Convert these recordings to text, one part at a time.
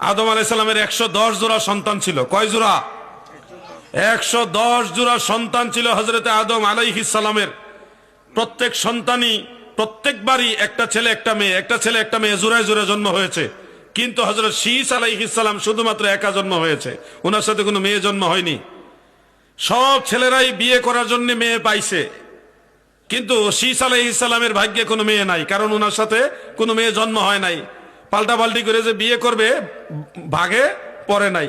আদম আলাইহিস সালামের 110 জোড়া সন্তান ছিল। কয় জোড়া? 110 জোড়া সন্তান ছিল হযরতে আদম আলাইহিস সালামের। প্রত্যেক সন্তানই প্রত্যেকবারই একটা ছেলে একটা মেয়ে, একটা ছেলে একটা মেয়ে জোড়ায় জোড়ায় জন্ম হয়েছে। কিন্তু হযরত শীস আলাইহিস সালাম শুধুমাত্র একা জন্ম হয়েছে, ওনার সাথে কোনো মেয়ে জন্ম হয়নি। সব ছেলেরাই বিয়ে করার জন্য মেয়ে পাইছে, কিন্তু শীস আলাইহিস সালামের ভাগ্যে কোনো মেয়ে নাই, কারণ ওনার সাথে কোনো মেয়ে জন্ম হয় নাই। পাল্টাপাল্টি করে যে বিয়ে করবে ভাগে পড়ে নাই।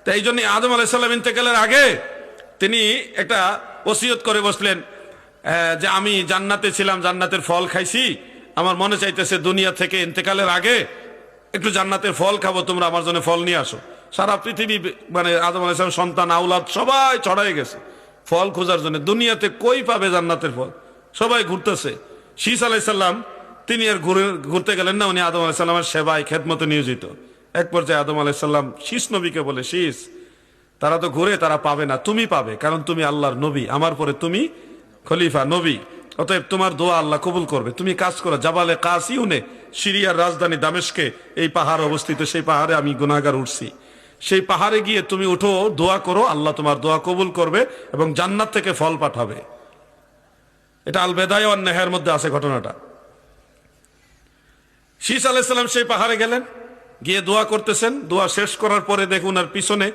তো এই জন্য আদম আলাইহিস সালাম ইন্তেকালের আগে তিনি একটা ওসিয়ত করে বসলেন যে আমি জান্নাতে ছিলাম, জান্নাতের ফল খাইছি, আমার মনে চাইতেছে দুনিয়া থেকে ইন্তেকালের আগে একটু জান্নাতের ফল খাবো, তোমরা আমার জন্য ফল নিয়ে আসো। সারা পৃথিবী মানে আদম আলাইহিস সালাম সন্তান আওলাদ সবাই ছড়াই গেছে ফল খোঁজার জন্য। দুনিয়াতে কই পাবে জান্নাতের ফল? সবাই ঘুরতেছে। শীস আলাইহিস সালাম তিনি আর ঘুরতে গেলেন না, উনি আদম আলাইহিস সালামের সেবায় খেদমতে নিয়োজিত। এক পর্যায়ে আদম আলাইহিস সালাম শীস নবীকে বলে, শীস তারা তো ঘুরে, তারা পাবে না, তুমি পাবে, কারণ তুমি আল্লাহর নবী, আমার পরে তুমি খলিফা নবী, অতএব তোমার দোয়া আল্লাহ কবুল করবে। তুমি কাজ করো, জাবালে কাসিউনে, সিরিয়ার রাজধানী দামেস্কে এই পাহাড় অবস্থিত, সেই পাহাড়ে আমি গুনাহগার উঠছি, সেই পাহাড়ে গিয়ে তুমি উঠো, দোয়া করো, আল্লাহ তোমার দোয়া কবুল করবে এবং জান্নাত থেকে ফল পাঠাবে। এটা আল বেদায়া ওয়ান নেহার মধ্যে আছে ঘটনাটা। শীস আলাইহিস সালাম সেই পাহাড়ে গেলেন, গিয়ে দোয়া করতেছেন। দোয়া শেষ করার পরে দেখুন আর পিছনে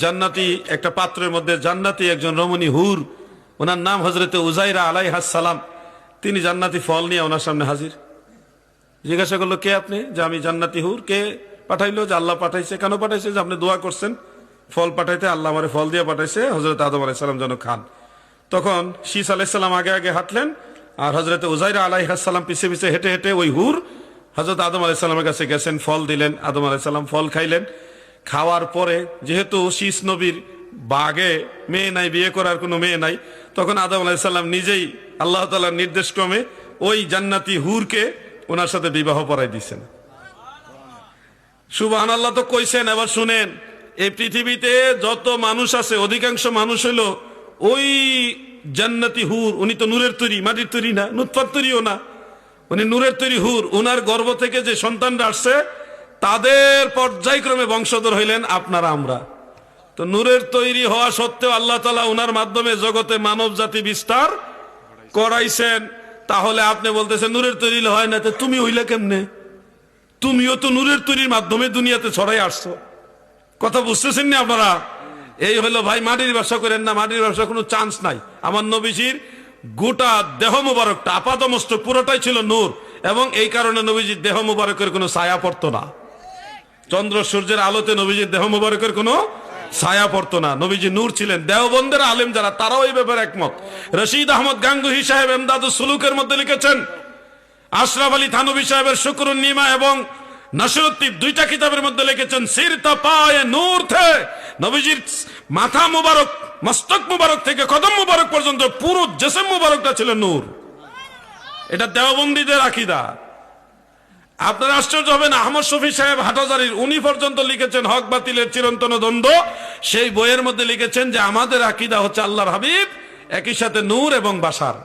জান্নাতি একটা পাত্রের মধ্যে জান্নাতি একজন রমণী হুর, ওনার নাম হযরতে উজাইরা আলাইহাস সালাম, তিনি জান্নাতি ফল নিয়ে ওনার সামনে হাজির। জিজ্ঞাসা করলো, কে আপনি? যে আমি জান্নাতি হুর। কে পাঠাইলো? যে আল্লাহ পাঠাইছে। কেন পাঠাইছে? যে আপনি দোয়া করছেন ফল পাঠাইতে, আল্লাহ আমারে ফল দিয়ে পাঠাইছে হযরত আদম আলাইহিস সালাম যেন খান। তখন শীস আলাইহিস সালাম আগে আগে হাঁটলেন, আর হযরতে উজাইরা আলাইহাস সালাম পিছে পিছে হেঁটে হেঁটে ওই হুর হযরত আদম আলাইহিস সালামের কাছে গেছেন, ফল দিলেন। আদম আলাইহিস সালাম ফল খাইলেন। খাওয়ার পরে যেহেতু শীস নবীর বাগে মেয়ে নাই, বিয়ে করার কোনো মেয়ে নাই, তখন আদম আলাইহিস সালাম নিজেই আল্লাহ তাআলার নির্দেশ ক্রমে ওই জান্নাতি হুরকে ওনার সাথে বিবাহ পড়াই দিয়েছেন। সুবহানাল্লাহ তো কইছেন। এবার শুনেন, এই পৃথিবীতে যত মানুষ আছে অধিকাংশ মানুষ হইল ওই জান্নাতি হুর। উনি তো নূরের তৈরি, মাটির তৈরি না, নুতফার তৈরিও না, উনি নূরের তৈরি হুর। উনার গর্ভ থেকে যে সন্তানরা আসছে তাদের পর্যায়ক্রমে বংশধর হইলেন আপনারা আমরা। তো নূরের তৈরি হওয়া সত্ত্বেও আল্লাহ তাআলা উনার মাধ্যমে জগতে মানব জাতি বিস্তার করাইছেন। তাহলে আপনি বলতেছেন নূরের তৈরি হয় না, তো তুমি হইলে কেমনে? তুমিও তো নূরের তৈরির মাধ্যমে দুনিয়াতে ছড়াই আসছো। কথা বুঝতেছেন না আপনারা? এই হলো ভাই, মাটির ব্যবসা করেন না, মাটির ব্যবসা কোনো চান্স নাই। আমার নবীজির গোটা দেহ মুবারকটা আপাদমস্তক পুরোটাই ছিল নূর, এবং এই কারণে নবীজির দেহ মুবারকের কোনো ছায়া পড়তো না। চন্দ্র সূর্যের আলোতে নবীজির দেহ মুবারকের কোনো ছায়া পড়তো না, নবীজি নূর ছিলেন। দেওবন্দের আলেম যারা, তারাও এই ব্যাপারে একমত। রশিদ আহমদ গাঙ্গুহি সাহেব এমদাদুস সুলুকের মধ্যে লিখেছেন, আশরাফ আলী থানভী সাহেবের শুকরুন নিমা এবং নসরুদ্দিন দুইটা কিতাবের মধ্যে লিখেছেন, সিরতা পায়ে নূর থে, নবীজির মাথা মুবারক, মস্তক মুবারক থেকে কদম মুবারক পর্যন্ত পুরো জিসম মুবারকটা ছিল নূর। এটা দেওবন্দীদের আকীদা। আপনারা আশ্চর্য হবেন, আহমদ শফি সাহেব হাটহাজারীর, উনি পর্যন্ত লিখেছেন হক বাতিলের চিরন্তন দ্বন্দ্ব, সেই বইয়ের মধ্যে লিখেছেন যে আমাদের আকীদা হচ্ছে আল্লাহর হাবিব একই সাথে নূর এবং বাশার।